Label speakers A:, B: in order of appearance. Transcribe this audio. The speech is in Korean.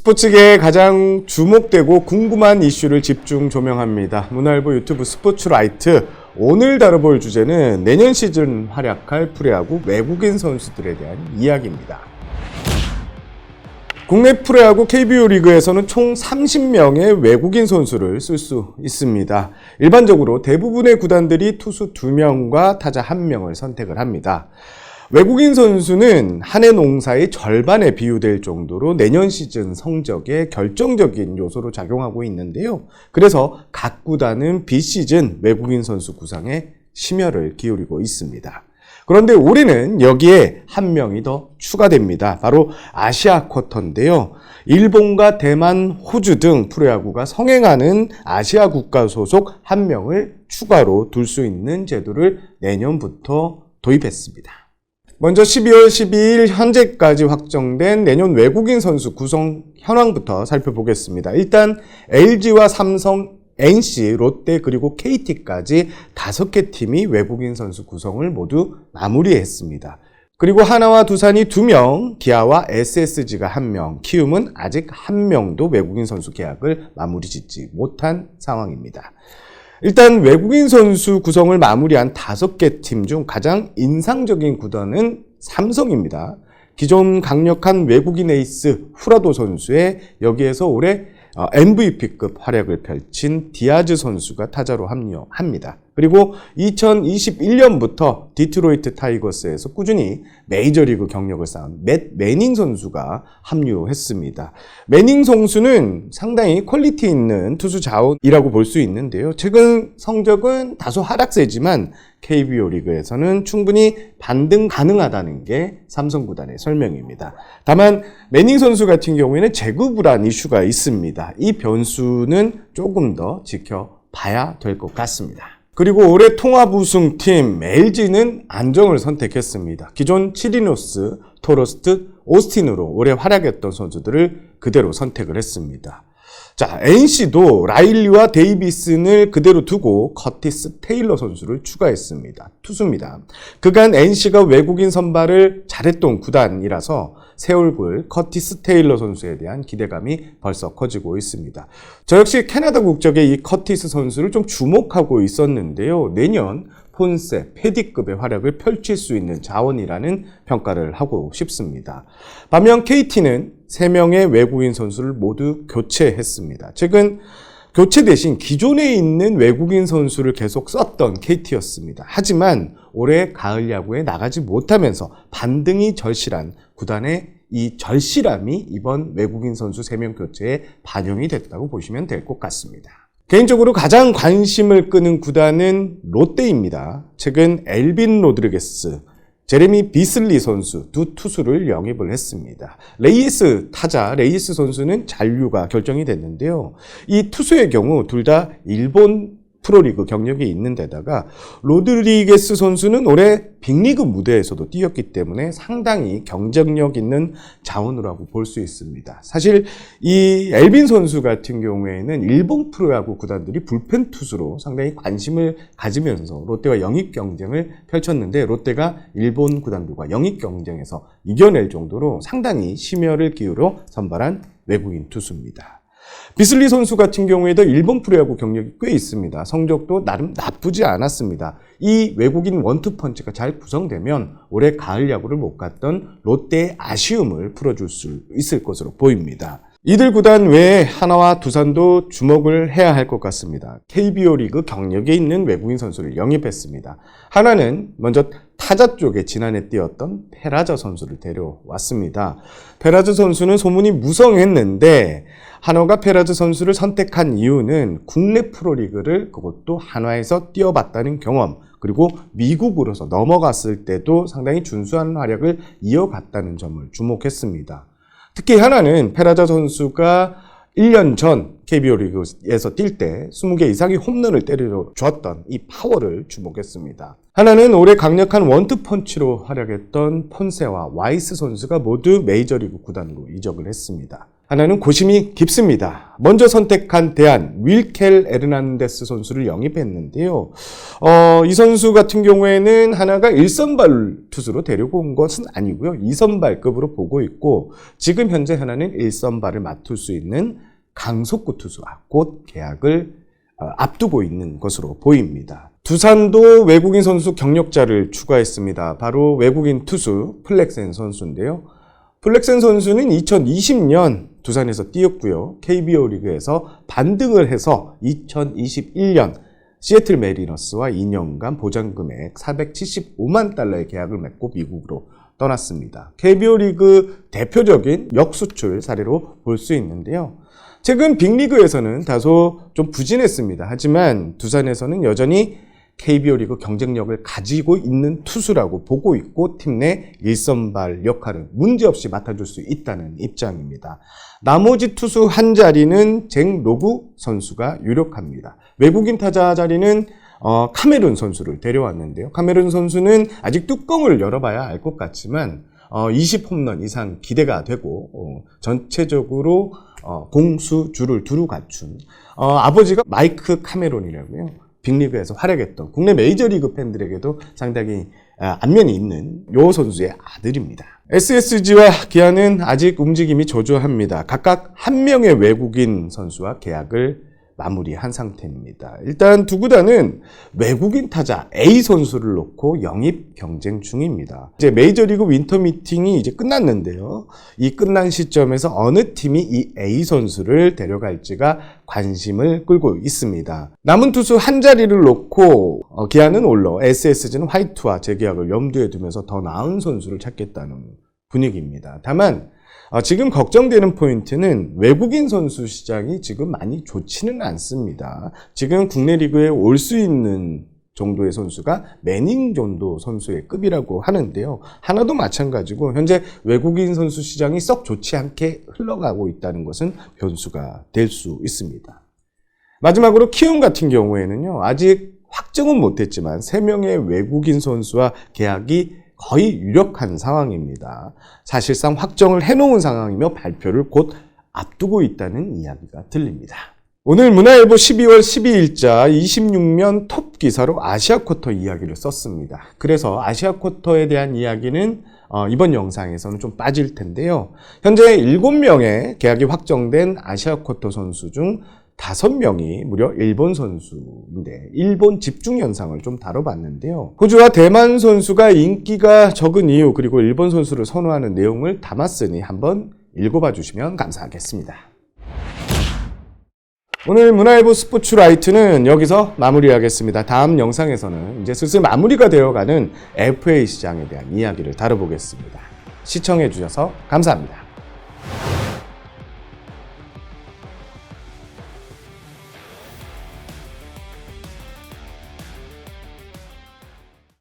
A: 스포츠계에 가장 주목되고 궁금한 이슈를 집중 조명합니다. 문화일보 유튜브 스포츠라이트. 오늘 다뤄볼 주제는 내년 시즌 활약할 프로야구 외국인 선수들에 대한 이야기입니다. 국내 프로야구 KBO 리그에서는 총 30명의 외국인 선수를 쓸 수 있습니다. 일반적으로 대부분의 구단들이 투수 2명과 타자 1명을 선택을 합니다. 외국인 선수는 한 해 농사의 절반에 비유될 정도로 내년 시즌 성적에 결정적인 요소로 작용하고 있는데요. 그래서 각 구단은 비시즌 외국인 선수 구상에 심혈을 기울이고 있습니다. 그런데 올해는 여기에 한 명이 더 추가됩니다. 바로 아시아 쿼터인데요. 일본과 대만, 호주 등 프로야구가 성행하는 아시아 국가 소속 한 명을 추가로 둘 수 있는 제도를 내년부터 도입했습니다. 먼저 12월 12일 현재까지 확정된 내년 외국인 선수 구성 현황부터 살펴보겠습니다. 일단 LG와 삼성, NC, 롯데 그리고 KT까지 5개 팀이 외국인 선수 구성을 모두 마무리했습니다. 그리고 하나와 두산이 2명, 기아와 SSG가 1명, 키움은 아직 1명도 외국인 선수 계약을 마무리 짓지 못한 상황입니다. 일단 외국인 선수 구성을 마무리한 5개 팀 중 가장 인상적인 구단은 삼성입니다. 기존 강력한 외국인 에이스 후라도 선수의 여기에서 올해 MVP급 활약을 펼친 디아즈 선수가 타자로 합류합니다. 그리고 2021년부터 디트로이트 타이거스에서 꾸준히 메이저리그 경력을 쌓은 맷 매닝 선수가 합류했습니다. 매닝 선수는 상당히 퀄리티 있는 투수 자원이라고 볼 수 있는데요. 최근 성적은 다소 하락세지만 KBO 리그에서는 충분히 반등 가능하다는 게 삼성 구단의 설명입니다. 다만 매닝 선수 같은 경우에는 재구 불안 이슈가 있습니다. 이 변수는 조금 더 지켜봐야 될 것 같습니다. 그리고 올해 통합 우승팀 LG는 안정을 선택했습니다. 기존 치리노스, 토러스트, 오스틴으로 올해 활약했던 선수들을 그대로 선택을 했습니다. 자, NC도 라일리와 데이비슨을 그대로 두고 커티스 테일러 선수를 추가했습니다. 투수입니다. 그간 NC가 외국인 선발을 잘했던 구단이라서 새 얼굴 커티스 테일러 선수에 대한 기대감이 벌써 커지고 있습니다. 저 역시 캐나다 국적의 이 커티스 선수를 좀 주목하고 있었는데요. 내년 폰세, 패디급의 활약을 펼칠 수 있는 자원이라는 평가를 하고 싶습니다. 반면 KT는 3명의 외국인 선수를 모두 교체했습니다. 최근 교체 대신 기존에 있는 외국인 선수를 계속 썼던 KT였습니다. 하지만 올해 가을 야구에 나가지 못하면서 반등이 절실한 구단의 이 절실함이 이번 외국인 선수 3명 교체에 반영이 됐다고 보시면 될 것 같습니다. 개인적으로 가장 관심을 끄는 구단은 롯데입니다. 최근 엘빈 로드리게스, 제레미 비슬리 선수 두 투수를 영입을 했습니다. 레이스 타자, 레이스 선수는 잔류가 결정이 됐는데요. 이 투수의 경우 둘 다 일본 프로리그 경력이 있는 데다가 로드리게스 선수는 올해 빅리그 무대에서도 뛰었기 때문에 상당히 경쟁력 있는 자원이라고 볼 수 있습니다. 사실 이 엘빈 선수 같은 경우에는 일본 프로야구 구단들이 불펜 투수로 상당히 관심을 가지면서 롯데와 영입 경쟁을 펼쳤는데 롯데가 일본 구단들과 영입 경쟁에서 이겨낼 정도로 상당히 심혈을 기울여 선발한 외국인 투수입니다. 비슬리 선수 같은 경우에도 일본 프로야구 경력이 꽤 있습니다. 성적도 나름 나쁘지 않았습니다. 이 외국인 원투펀치가 잘 구성되면 올해 가을 야구를 못 갔던 롯데의 아쉬움을 풀어줄 수 있을 것으로 보입니다. 이들 구단 외에 하나와 두산도 주목을 해야 할 것 같습니다. KBO 리그 경력에 있는 외국인 선수를 영입했습니다. 하나는 먼저 타자 쪽에 지난해 뛰었던 페라저 선수를 데려왔습니다. 페라저 선수는 소문이 무성했는데 한화가 페라저 선수를 선택한 이유는 국내 프로리그를 그것도 한화에서 뛰어봤다는 경험, 그리고 미국으로서 넘어갔을 때도 상당히 준수한 활약을 이어갔다는 점을 주목했습니다. 특히 하나는 페라저 선수가 1년 전 KBO 리그에서 뛸 때 20개 이상의 홈런을 때려 줬던 이 파워를 주목했습니다. 하나는 올해 강력한 원투펀치로 활약했던 폰세와 와이스 선수가 모두 메이저리그 구단으로 이적을 했습니다. 하나는 고심이 깊습니다. 먼저 선택한 대안 윌켈 에르난데스 선수를 영입했는데요. 이 선수 같은 경우에는 하나가 1선발 투수로 데리고 온 것은 아니고요. 2선발급으로 보고 있고 지금 현재 하나는 1선발을 맡을 수 있는 강속구 투수와 곧 계약을 앞두고 있는 것으로 보입니다. 두산도 외국인 선수 경력자를 추가했습니다. 바로 외국인 투수 플렉센 선수인데요. 플렉센 선수는 2020년 두산에서 뛰었고요. KBO 리그에서 반등을 해서 2021년 시애틀 메리너스와 2년간 보장금액 475만 달러의 계약을 맺고 미국으로 떠났습니다. KBO 리그 대표적인 역수출 사례로 볼 수 있는데요. 최근 빅리그에서는 다소 좀 부진했습니다. 하지만 두산에서는 여전히 KBO 리그 경쟁력을 가지고 있는 투수라고 보고 있고 팀 내 1선발 역할을 문제없이 맡아줄 수 있다는 입장입니다. 나머지 투수 한 자리는 잭 로브 선수가 유력합니다. 외국인 타자 자리는 카메룬 선수를 데려왔는데요. 카메룬 선수는 아직 뚜껑을 열어봐야 알 것 같지만 20홈런 이상 기대가 되고 전체적으로 공수주를 두루 갖춘 아버지가 마이크 카메론이라고요. 빅리그에서 활약했던 국내 메이저리그 팬들에게도 상당히 안면이 있는 요 선수의 아들입니다. SSG와 기아는 아직 움직임이 저조합니다. 각각 한 명의 외국인 선수와 계약을 마무리한 상태입니다. 일단 두 구단은 외국인 타자 A 선수를 놓고 영입 경쟁 중입니다. 이제 메이저리그 윈터 미팅이 이제 끝났는데요. 이 끝난 시점에서 어느 팀이 이 A 선수를 데려갈지가 관심을 끌고 있습니다. 남은 투수 한 자리를 놓고 기아는 올러 SSG는 화이트와 재계약을 염두에 두면서 더 나은 선수를 찾겠다는 분위기입니다. 다만 지금 걱정되는 포인트는 외국인 선수 시장이 지금 많이 좋지는 않습니다. 지금 국내 리그에 올 수 있는 정도의 선수가 매닝 정도 선수의 급이라고 하는데요. 하나도 마찬가지고 현재 외국인 선수 시장이 썩 좋지 않게 흘러가고 있다는 것은 변수가 될 수 있습니다. 마지막으로 키움 같은 경우에는요. 아직 확정은 못했지만 3명의 외국인 선수와 계약이 거의 유력한 상황입니다. 사실상 확정을 해놓은 상황이며 발표를 곧 앞두고 있다는 이야기가 들립니다. 오늘 문화일보 12월 12일자 26면 톱 기사로 아시아 쿼터 이야기를 썼습니다. 그래서 아시아 쿼터에 대한 이야기는 이번 영상에서는 좀 빠질 텐데요. 현재 7명의 계약이 확정된 아시아 쿼터 선수 중 5명이 무려 일본 선수인데 일본 집중 현상을 좀 다뤄봤는데요. 호주와 대만 선수가 인기가 적은 이유 그리고 일본 선수를 선호하는 내용을 담았으니 한번 읽어봐 주시면 감사하겠습니다. 오늘 문화일보 스포츠라이트는 여기서 마무리하겠습니다. 다음 영상에서는 이제 슬슬 마무리가 되어가는 FA 시장에 대한 이야기를 다뤄보겠습니다. 시청해 주셔서 감사합니다.